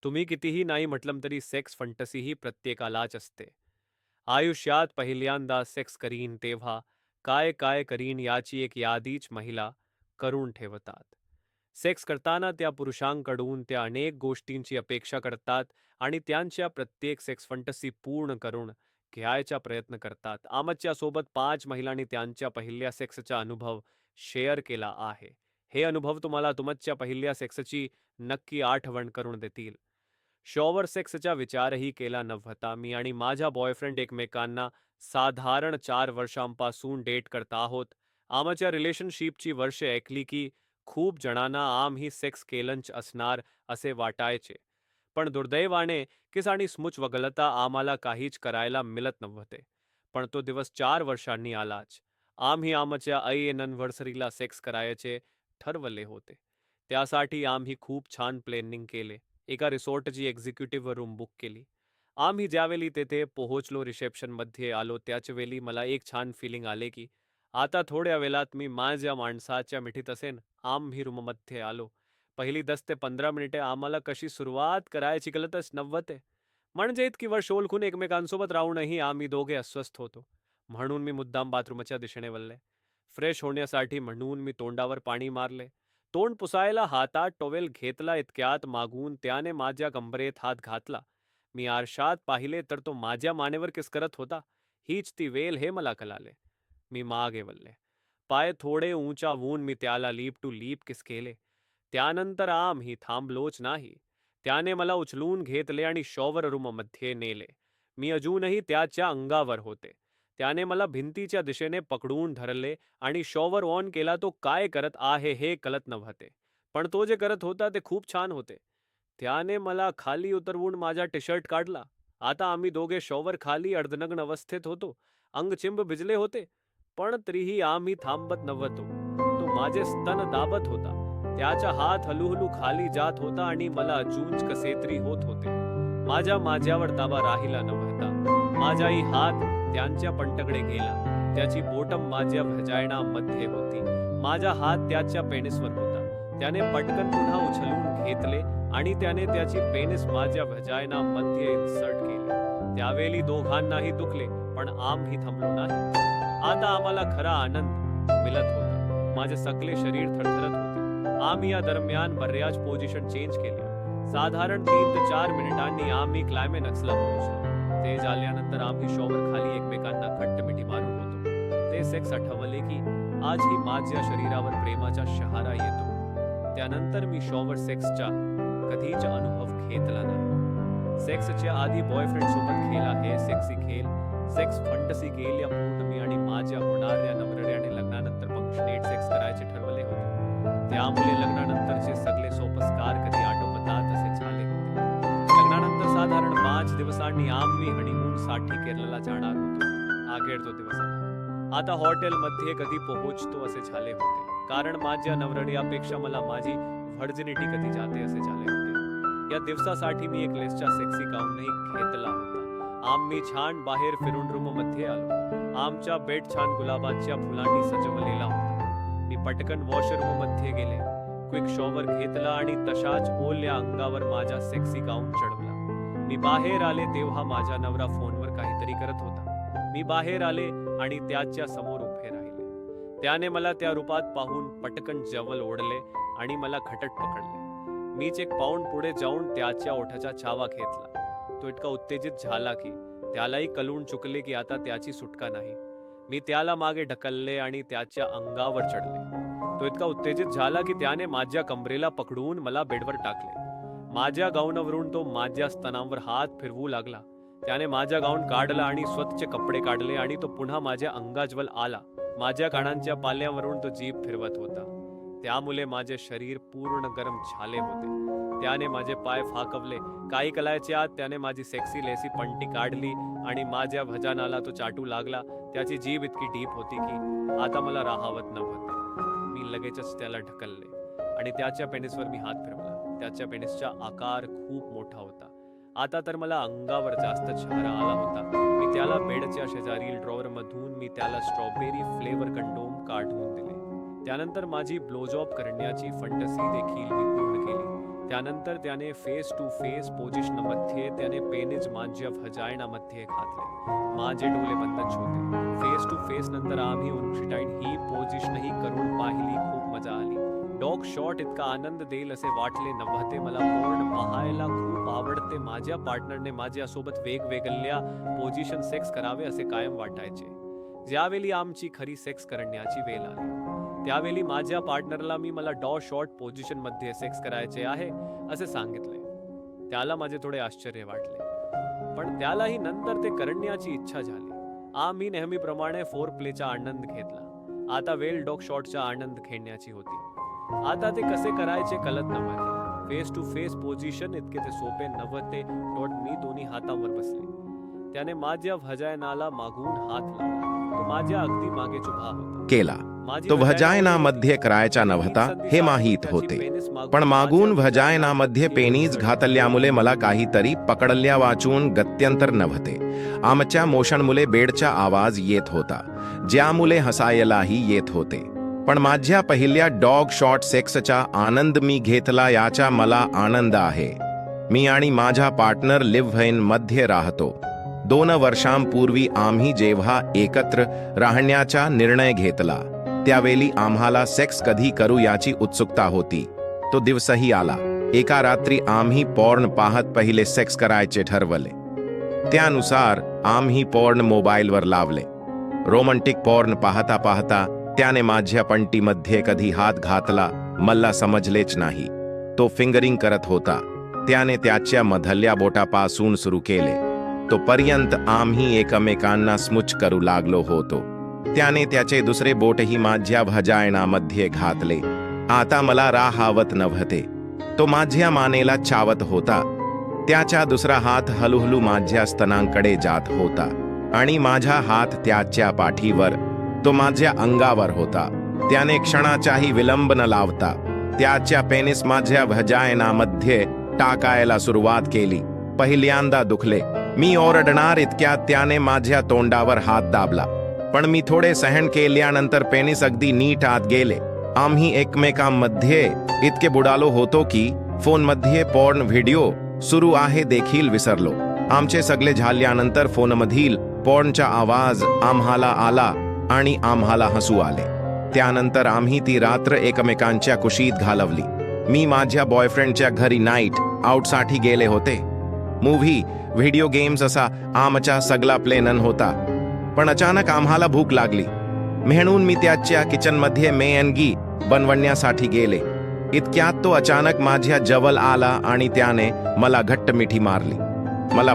तुम्ही कितीही नाही म्हटलं तरी सेक्स फंटसी ही प्रत्येकालाच असते. आयुष्यात पहिल्यांदा सेक्स करीन तेव्हा काय काय करीन याची एक यादीच महिला करून ठेवतात. सेक्स करताना त्या पुरुषांकडून त्या अनेक गोष्टींची अपेक्षा करतात आणि त्यांच्या प्रत्येक सेक्स फंटसी पूर्ण करून घ्यायचा प्रयत्न करतात. आमच्या सोबत 5 महिलांनी त्यांच्या पहिल्या सेक्सचा अनुभव शेअर केला आहे. हे अनुभव तुम्हाला तुमच्या पहिल्या सेक्सची नक्की आठवण करून देतील. शॉवर सेक्सचा विचारही केला नव्हता. मी आणि माझा बॉयफ्रेंड एकमेकांना साधारण 4 वर्षांपासून डेट करत आहोत. आमच्या रिलेशनशिपची वर्षे ऐकली की खूप जणांना आम्ही सेक्स केलंच असणार असे वाटायचे. पण दुर्दैवाने किस आणि स्मुच वगळता आम्हाला काहीच करायला मिळत नव्हते. पण तो दिवस 4 वर्षांनी आलाच. आम्ही आमच्या अननिव्हर्सरीला सेक्स करायचे ठरवले होते. त्यासाठी आम्ही खूप छान प्लॅनिंग केले. एका रिसॉर्टची एक्झिक्युटिव्ह रूम बुक केली. आम्ही ज्यावेळी तेथे पोहोचलो, रिसेप्शनमध्ये आलो, त्याचवेळी मला एक छान फिलिंग आले की आता थोड्या वेळात मी माझ्या माणसाच्या मिठीत असेन. आम्ही रूममध्ये आलो. पहिली 10 ते 15 मिनिटे आम्हाला कशी सुरुवात करायची कळतच नव्हते. म्हणजे इतकी वर्ष ओळखून एकमेकांसोबत राहूनही आम्ही दोघे अस्वस्थ होतो. म्हणून मी मुद्दाम बाथरूमच्या दिशेने वळले. फ्रेश होण्यासाठी म्हणून मी तोंडावर पाणी मारले. तोंड पुसायला हातात टॉवेल घेतला इतक्यात मागून त्याने माझ्या कंबरेत हात घातला. मी आरशात पाहिले तर तो माझ्या मानेवर किस करत होता. हीच ती वेल हे मला कळाले. मी मागे वळले. पाय थोडे उंचावून मी त्याला लीप टू लीप किस केले. त्यानंतर आम्ही थांबलोच नाही. त्याने मला उचलून घेतले आणि शॉवर रूममध्ये नेले. मी अजूनही त्याच्या अंगावर होते. त्याने मला भिंतीच्या दिशेने पकडून धरले आणि शॉवर ऑन केला. तो काय करत आहे हे कळत नव्हते. पण तो जे करत होता ते खूप छान होते. त्याने मला खाली उतरवून माझा टी शर्ट काढला. आता आम्ही दोघे शॉवर खाली अर्धनग्न अवस्थेत होतो. अंगचिंब भिजले होते. पण तरीही आम्ही थांबत नव्हतो. तो माझे स्तन दाबत होता. त्याचा हात हळूहळू खाली जात होता आणि मला जूंज कसे तरी होत होते. माझ्यावर ताबा राहिला नव्हता. माझाही हात त्यांच्या पंटकडे गेला. त्याची बोटम माझ्या व्हजायनामध्ये होती. माझा हात त्याच्या पेनिसवर होता. त्याने पटकन पुन्हा उचलून घेतले आणि त्याने त्याची पेनिस माझ्या व्हजायनामध्ये इन्सर्ट केली. त्यावेळी दोघांनाही दुखले, पण आम्ही थांबलो नाही. आता आम्हाला खरा आनंद मिळत होता. माझे सगळे शरीर थरथरत होते. आम्ही या दरम्यान बऱ्याच पोझिशन चेंज केल्या. साधारण 3 ते 4 मिनिटांनी आम्ही क्लायमॅक्सला पोहोचलो. ते झाल्यानंतर आम्ही शॉवर खाली एकमेकांना घट्ट मिठी मारून होतो. ते सेक्स आठवले की आजही माझ्या शरीरावर प्रेमाचा शहारा येतो. त्यानंतर मी शॉवर सेक्सचा कधीच अनुभव घेतला नाही. सेक्सच्या आधी बॉयफ्रेंड सोबत खेळ आहे सेक्सी खेळ, सेक्स फंटसी खेळ या पूर्ण मी आणि माझ्या होणाऱ्या नवऱ्याने लग्नानंतर पंक्शनेट सेक्स करायचे ठरवले होते. त्यामुळे लग्नानंतरचे सगळे सोपस्कार कधी आटोपतात असे झाले होते. लग्नानंतर साधारण 5 दिवसांनी आम्ही हनीमूनसाठी केरळला जाणार होतो. अखेर तो दिवस आला. आता हॉटेलमध्ये कधी पोहोचतो असे झाले होते. कारण माझ्या नवऱ्यापेक्षा मला माझी व्हर्जिनिटी कधी जाते असे झाले होते. या दिवसासाठी मी एक लेसचा सेक्सी गाऊनही घेतला होता. आम्ही छान बाहेर फिरून रूममध्ये आलो. आमचा बेड छान गुलाबाच्या फुलांनी सजवलेला होता. मी पटकन वॉशरूममध्ये गेले. क्विक शॉवर घेतला आणि तशाच ओल्या अंगावर माझा सेक्सी गाऊन चढवला. मी बाहेर आले तेव्हा माझा नवरा फोनवर काहीतरी करत होता. मी बाहेर आले आणि त्याच्या समोर उभे राहिले. त्याने मला त्या रूपात पाहून पटकन जवळ ओढले आणि मला खटट पकडले. मीच एक पाऊंड पुढे जाऊन त्याच्या ओठाचा छावा घेतला. तो इतका उत्तेजित झाला की त्यालाही कळून चुकले की आता त्याची सुटका नाही. मी त्याला मागे ढकलले आणि त्याच्या अंगावर चढले. तो इतका उत्तेजित झाला की त्याने माझ्या कंबरेला पकडून मला बेडवर टाकले. माझ्या गाऊनवरून तो माझ्या स्तनांवर हात फिरवू लागला. त्याने माझा गाऊन काढला आणि स्वतःचे कपडे काढले आणि तो पुन्हा माझ्या अंगाजवळ आला. माझ्या कानांच्या पाल्यावरून तो जीभ फिरवत होता. त्यामुळे माझे शरीर पूर्ण गरम झाले होते. त्याने माझे पाय फाकवले. काही कलायचे आत त्याने माझी सेक्सी लेसी पंटी काढली आणि माझ्या भजानाला तो चाटू लागला. त्याची जीभ इतकी डीप होती की आता मला राहावत नव्हते. मी लगेचच त्याला ढकलले आणि त्याच्या पेनिसवर मी हात फिरवला. त्याच्या पेनिसचा आकार खूप मोठा होता. आता तर मला अंगावर जास्त शहारा आला होता. मी त्याला बेडच्या शेजारील ड्रॉवरमधून मी त्याला स्ट्रॉबेरी फ्लेवर कंडोम काढून दिले. त्यानंतर माझी ब्लोजॉब करण्याची फंटसी देखील मी पूर्ण केली. त्यानंतर त्याने फेस टू फेस पोझिशनमध्ये त्याने पेनिस माझ्या व्हजायनामध्ये घातले. माझे डोळे बंदच होते. फेस टू फेस नंतर आम्ही उंचीटाईन ही पोझिशनही करून पाहिली. खूप मजा आली. डॉग शॉट इतका आनंद देईल असे वाटले नव्हते. मला पोर्न पाहायला खूप आवडते. माझ्या पार्टनरने माझ्यासोबत वेगवेगळ्या पोझिशन सेक्स करावे असे कायम वाटायचे. ज्यावेळी आमची खरी सेक्स करण्याची वेळ आली त्यावेळी माझ्या पार्टनरला मला डॉ शॉट पोझिशन मध्ये सेक्स करायचे आहे असे सांगितले. त्याला माझे थोडे आश्चर्य वाटले, पण त्यालाही नंतर ते करण्याची इच्छा झाली. आम्ही नेहमीप्रमाणे फोर प्लेचा आनंद घेतला. आता वेल डॉग शॉटचा आनंद घेण्याची होती. आता ते कसे करायचे कळत नव्हते. फेस टू फेस पोझिशन इतके ते सोपे नव्हते. मी दोन्ही हातांवर बसले. त्याने माझ्या व्हजायनाला मागून हात लावला. तो माझ्या अगदी मागे उभा होता. केला तो व्हजायनामध्ये करायचा नव्हता हे माहीत होते, पण मागून व्हजायनामध्ये पेनीज घातल्यामुळे मला काहीतरी पकडल्या वाचून गत्यंतर नव्हते. आमच्या मोशनमुळे बेडचा आवाज येत होता, ज्यामुळे हसायलाही येत होते. पण माझ्या पहिल्या डॉग शॉट सेक्सचा आनंद मी घेतला याचा मला आनंद आहे. मी आणि माझा पार्टनर लिव्ह-इन मध्ये राहतो. 2 वर्षांपूर्वी आम्ही जेव्हा एकत्र राहण्याचा निर्णय घेतला त्यावेळी आम्हाला सेक्स कधी करू याची उत्सुकता होती. तो दिवसही आला. एका रात्री आम्ही पॉर्न पाहत पहिले सेक्स करायचे ठरवले. त्यानुसार आम्ही पॉर्न मोबाईलवर लावले. रोमॅन्टिक पॉर्न पाहता पाहता त्याने माझ्या पंटीमध्ये कधी हात घातला मला समजलेच नाही. तो फिंगरिंग करत होता. त्याने त्याच्या मधल्या बोटापासून सुरू केले. तोपर्यंत आम्ही एकमेकांना स्मुच करू लागलो होतो. त्याने त्याचे दुसरे बोटही माझ्या व्हजायनामध्ये घातले. आता मला राहावत नव्हते. तो माझ्या मानेला चावत होता. त्याचा दुसरा हात हळूहळू माझ्या स्तनांकडे जात होता आणि माझा हात त्याच्या पाठीवर, तो माझ्या अंगावर होता. त्याने क्षणाचाही विलंब न लावता त्याच्या पेनिस माझ्या व्हजायनामध्ये टाकायला सुरुवात केली. पहिल्यांदा दुखले. मी ओरडणार इतक्यात त्याने माझ्या तोंडावर हात दाबला, पण मी थोडे सहन केल्यानंतर पेनिस अगदी नीट आत गेले. आम्ही एकमेकांमध्ये इतके बुडालो होतो की फोनमध्ये पॉर्न व्हिडिओ सुरू आहे देखील विसरलो. आमचे सगळे झाल्यानंतर फोनमधील पॉर्नचा आवाज आम्हाला आला आणि आम्हाला हसू आले. त्यानंतर आम्ही ती रात्र एकमेकांच्या कुशीत घालवली. मी माझ्या बॉयफ्रेंडच्या घरी नाईट आउटसाठी गेले होते. मूव्ही, व्हिडिओ गेम्स असा आमचा सगळा प्लॅन होता. पण अचानक आम्हाला भूक लागली म्हणून मी त्याच्या किचनमध्ये मॅगी बनवण्यासाठी गेले. इतक्यात तो अचानक माझ्या जवळ आला आणि त्याने मला घट्ट मिठी मारली. मला